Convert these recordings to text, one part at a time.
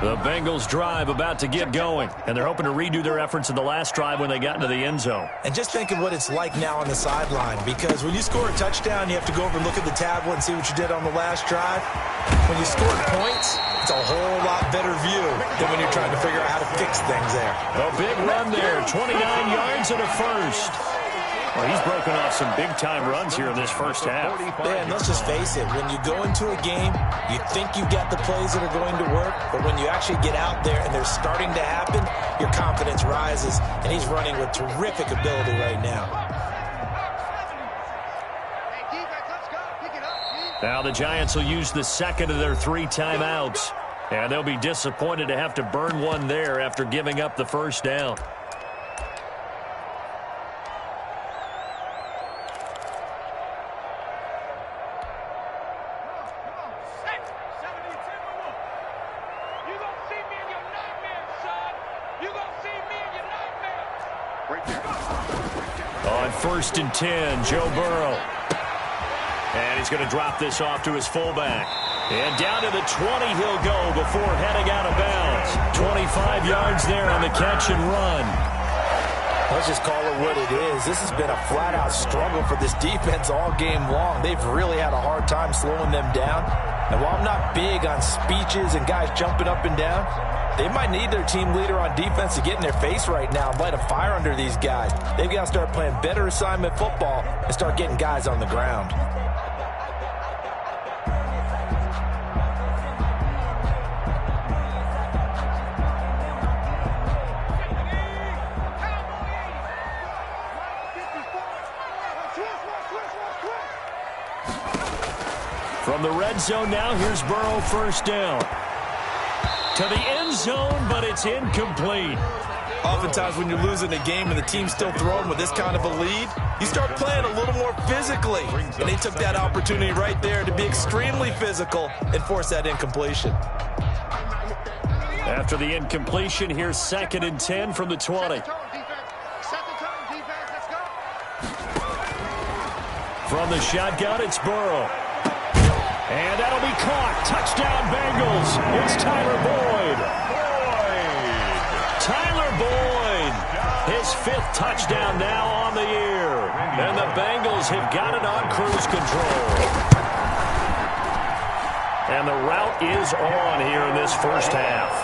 The Bengals drive about to get going, and they're hoping to redo their efforts in the last drive when they got into the end zone. And just think of what it's like now on the sideline, because when you score a touchdown, you have to go over and look at the tablet and see what you did on the last drive. When you scored points, it's a whole lot better view than when you're trying to figure out how to fix things there. A big run there, 29 yards and a first. Well, he's broken off some big-time runs here in this first half. And let's just face it, when you go into a game, you think you've got the plays that are going to work, but when you actually get out there and they're starting to happen, your confidence rises, and he's running with terrific ability right now. Now the Giants will use the second of their 3 timeouts, and they'll be disappointed to have to burn one there after giving up the first down. On 1st and 10, Joe Burrow. And he's going to drop this off to his fullback. And down to the 20 he'll go before heading out of bounds. 25 yards there on the catch and run. Let's just call it what it is. This has been a flat-out struggle for this defense all game long. They've really had a hard time slowing them down. And while I'm not big on speeches and guys jumping up and down, they might need their team leader on defense to get in their face right now and light a fire under these guys. They've got to start playing better assignment football and start getting guys on the ground. From the red zone now, here's Burrow, first down. To the end zone, but it's incomplete. Oftentimes when you're losing a game and the team's still throwing with this kind of a lead, you start playing a little more physically. And they took that opportunity right there to be extremely physical and force that incompletion. After the incompletion, here's 2nd and 10 from the 20. From the shotgun, it's Burrow. And that'll be caught. Touchdown, Bengals. It's Tyler Boyd. Tyler Boyd. His 5th touchdown now on the year. And the Bengals have got it on cruise control. And the route is on here in this first half.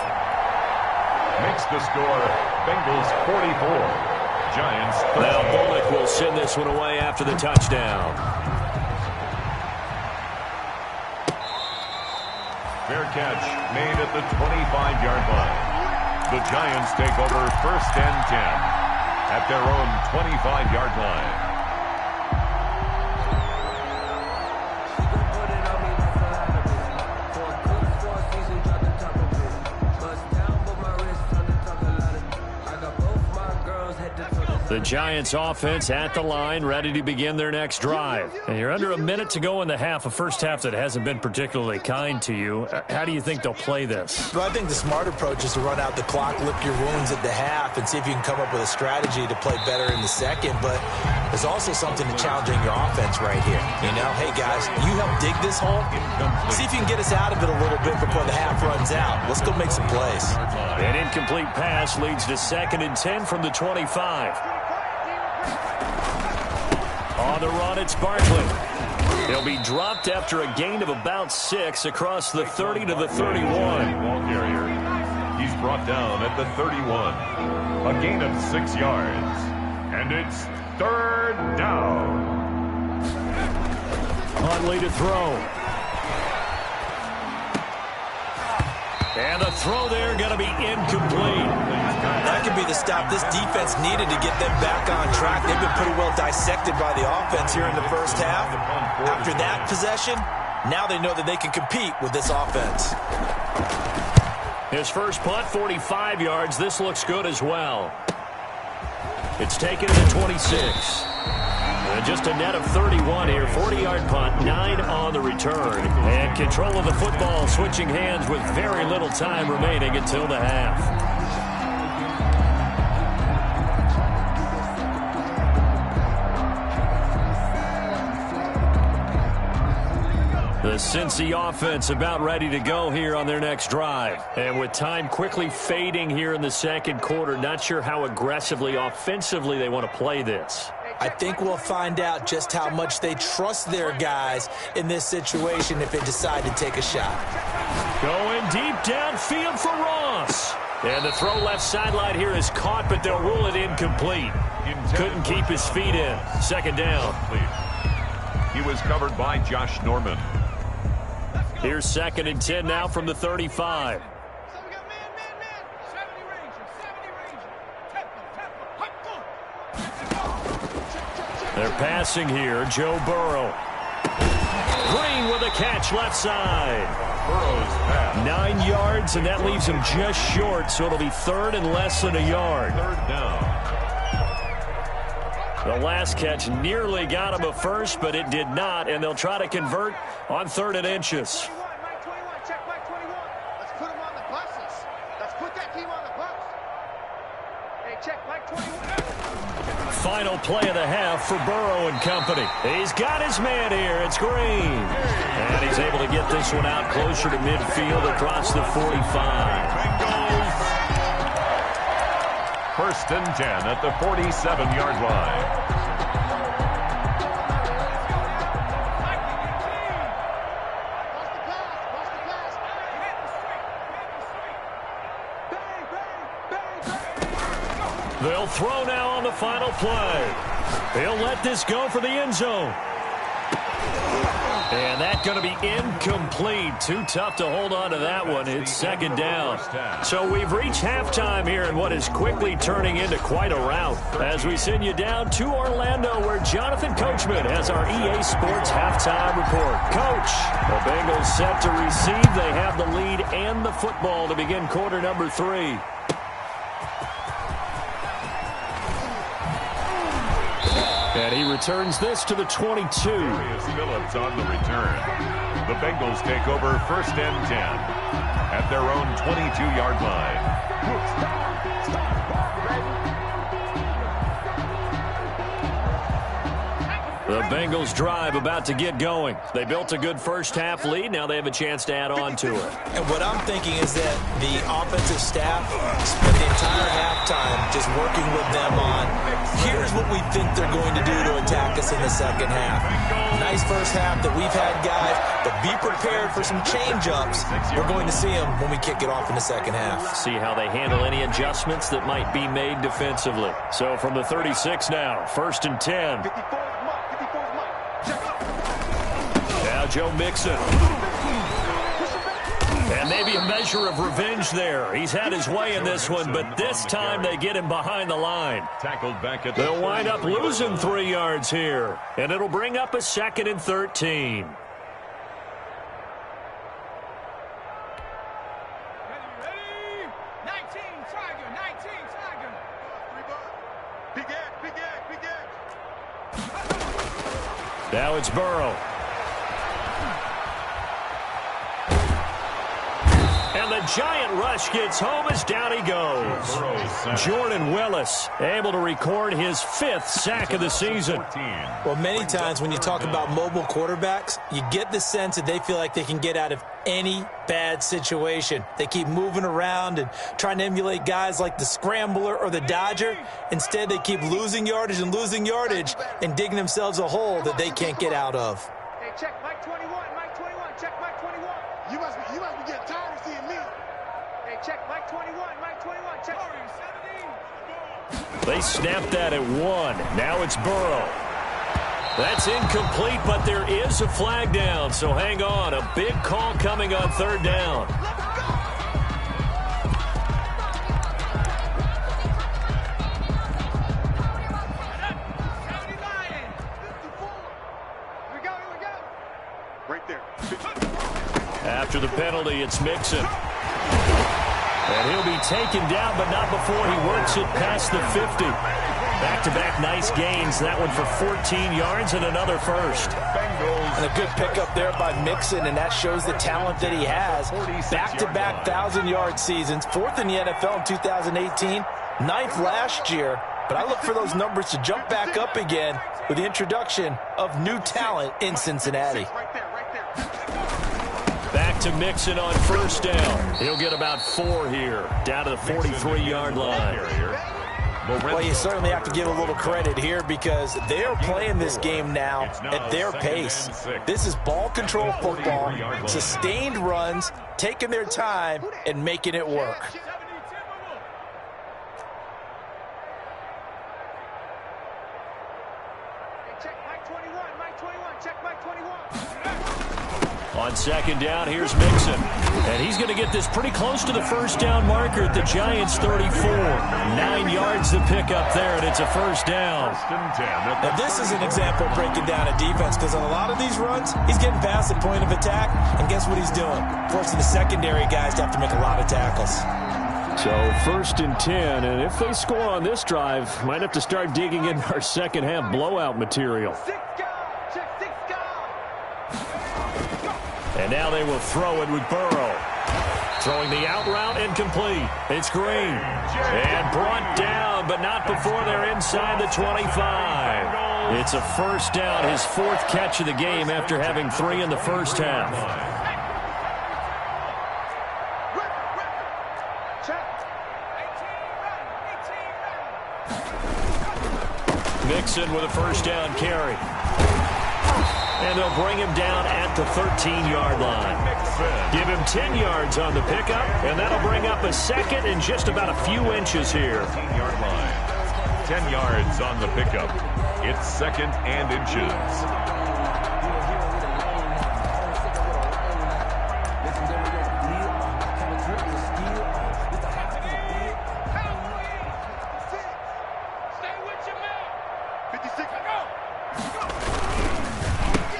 Makes the score Bengals 44. Giants 13. Now Bullock will send this one away after the touchdown. Fair catch made at the 25-yard line. The Giants take over 1st and 10 at their own 25-yard line. The Giants offense at the line, ready to begin their next drive. And you're under a minute to go in the half, a first half that hasn't been particularly kind to you. How do you think they'll play this? Well, I think the smart approach is to run out the clock, lick your wounds at the half, and see if you can come up with a strategy to play better in the second. But there's also something to challenging your offense right here. You know, hey, guys, you help dig this hole. See if you can get us out of it a little bit before the half runs out. Let's go make some plays. An incomplete pass leads to 2nd and 10 from the 25. On the run, it's Barkley. He'll be dropped after a gain of about 6 across the 30 to the 31. Ball carrier. He's brought down at the 31. A gain of 6 yards. And it's 3rd down. Huntley to throw. And the throw there going to be incomplete. That could be the stop this defense needed to get them back on track. They've been pretty well dissected by the offense here in the first half. After that possession, now they know that they can compete with this offense. His first punt, 45 yards. This looks good as well. It's taken to the 26. The just a net of 31 here. 40-yard punt, 9 on the return. And control of the football switching hands with very little time remaining until the half. The Cincy offense about ready to go here on their next drive. And with time quickly fading here in the second quarter, not sure how aggressively, offensively they want to play this. I think we'll find out just how much they trust their guys in this situation if they decide to take a shot. Going deep downfield for Ross. And the throw left sideline here is caught, but they'll rule it incomplete. Couldn't keep his feet in. Second down. He was covered by Josh Norman. Here's 2nd and 10 now from the 35. They're passing here. Joe Burrow. Green with a catch left side. Burrow's pass. 9 yards, and that leaves him just short, so it'll be 3rd and less than a yard. 3rd down. The last catch nearly got him a first, but it did not, and they'll try to convert on 3rd and inches. Final play of the half for Burrow and company. He's got his man here. It's Green. And he's able to get this one out closer to midfield across the 45. Bengals. 1st and 10 at the 47-yard line. They'll throw now on the final play. He'll let this go for the end zone. And that's going to be incomplete. Too tough to hold on to that one. It's 2nd down. So we've reached halftime here in what is quickly turning into quite a rout. As we send you down to Orlando, where Jonathan Coachman has our EA Sports halftime report. Coach, the Bengals set to receive. They have the lead and the football to begin quarter number 3. And he returns this to the 22. Darius Phillips on the return. The Bengals take over 1st and 10 at their own 22-yard line. The Bengals drive about to get going. They built a good first-half lead. Now they have a chance to add on to it. And what I'm thinking is that the offensive staff spent the entire halftime just working with them on, here's what we think they're going to do to attack us in the second half. Nice first half that we've had, guys, but be prepared for some change-ups. We're going to see them when we kick it off in the second half. See how they handle any adjustments that might be made defensively. So from the 36 now, 1st and 10. Now Joe Mixon. And maybe a measure of revenge there. He's had his way in this one, but this time they get him behind the line. Tackled back at They'll wind up losing 3 yards here, and it'll bring up a 2nd and 13. Now it's Burrow. And the giant rush gets home as down he goes. Jordan Willis able to record his 5th sack of the season. Well, many times when you talk about mobile quarterbacks, you get the sense that they feel like they can get out of any bad situation. They keep moving around and trying to emulate guys like the Scrambler or the Dodger. Instead, they keep losing yardage and digging themselves a hole that they can't get out of. Hey, check Mike 21, Mike 21, check Mike 21. You must be getting tired of seeing me. Hey, check Mike 21, Mike 21, check. They snapped that at 1. Now it's Burrow. That's incomplete, but there is a flag down, so hang on. A big call coming on 3rd down. Right there. After the penalty, it's Mixon. And he'll be taken down, but not before he works it past the 50. Back-to-back nice gains. That one for 14 yards and another first. And a good pickup there by Mixon, and that shows the talent that he has. Back-to-back 1,000-yard seasons, 4th in the NFL in 2018, 9th last year. But I look for those numbers to jump back up again with the introduction of new talent in Cincinnati. Back to Mixon on first down. He'll get about 4 here, down to the 43-yard line. Well, you certainly have to give a little credit here because they are playing this game now at their pace. This is ball control football, sustained runs, taking their time, and making it work. On second down, here's Mixon. And he's going to get this pretty close to the first down marker at the Giants' 34. 9 yards to pick up there, and it's a first down. Now, this is an example of breaking down a defense because on a lot of these runs, he's getting past the point of attack, and guess what he's doing? Forcing the secondary guys to have to make a lot of tackles. So 1st and 10, and if they score on this drive, might have to start digging in our second half blowout material. And now they will throw it with Burrow. Throwing the out route incomplete. It's Green. And brought down, but not before they're inside the 25. It's a first down, his 4th catch of the game after having 3 in the first half. Mixon with a first down carry. And they'll bring him down at the 13-yard line. Give him 10 yards on the pickup, and that'll bring up a second and just about a few inches here. 10-yard line. 10 yards on the pickup. It's 2nd and inches.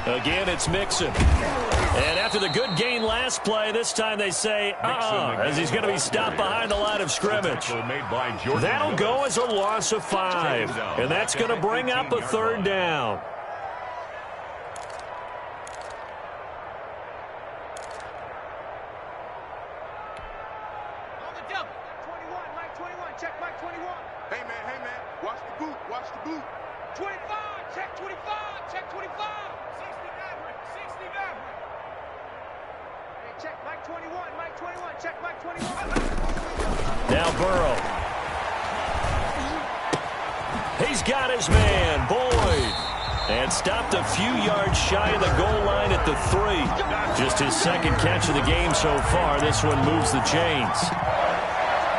Again, it's Mixon. And after the good gain last play, this time they say, as he's going to be stopped behind the line of scrimmage. That'll go as a loss of 5. And that's going to bring up a 3rd down. Check Mike 21. Hey, man, watch the boot. 25, check 25, check 25. 60 Maverick. Hey, check Mike 21, check Mike 21. Now Burrow. He's got his man, Boyd. And stopped a few yards shy of the goal line at the 3. Just his 2nd catch of the game so far. This one moves the chains.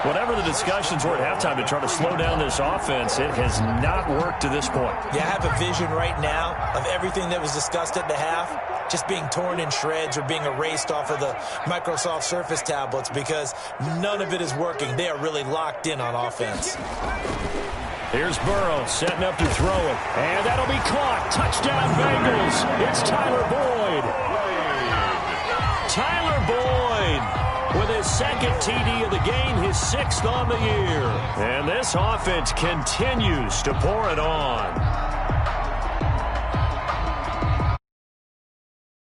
Whatever the discussions were at halftime to try to slow down this offense, it has not worked to this point. Yeah, I have a vision right now of everything that was discussed at the half just being torn in shreds or being erased off of the Microsoft Surface tablets because none of it is working. They are really locked in on offense. Here's Burrow setting up to throw it. And that'll be caught. Touchdown Bengals. It's Tyler Boyd. Tyler Boyd with his 2nd TD of the game, his 6th on the year. And this offense continues to pour it on.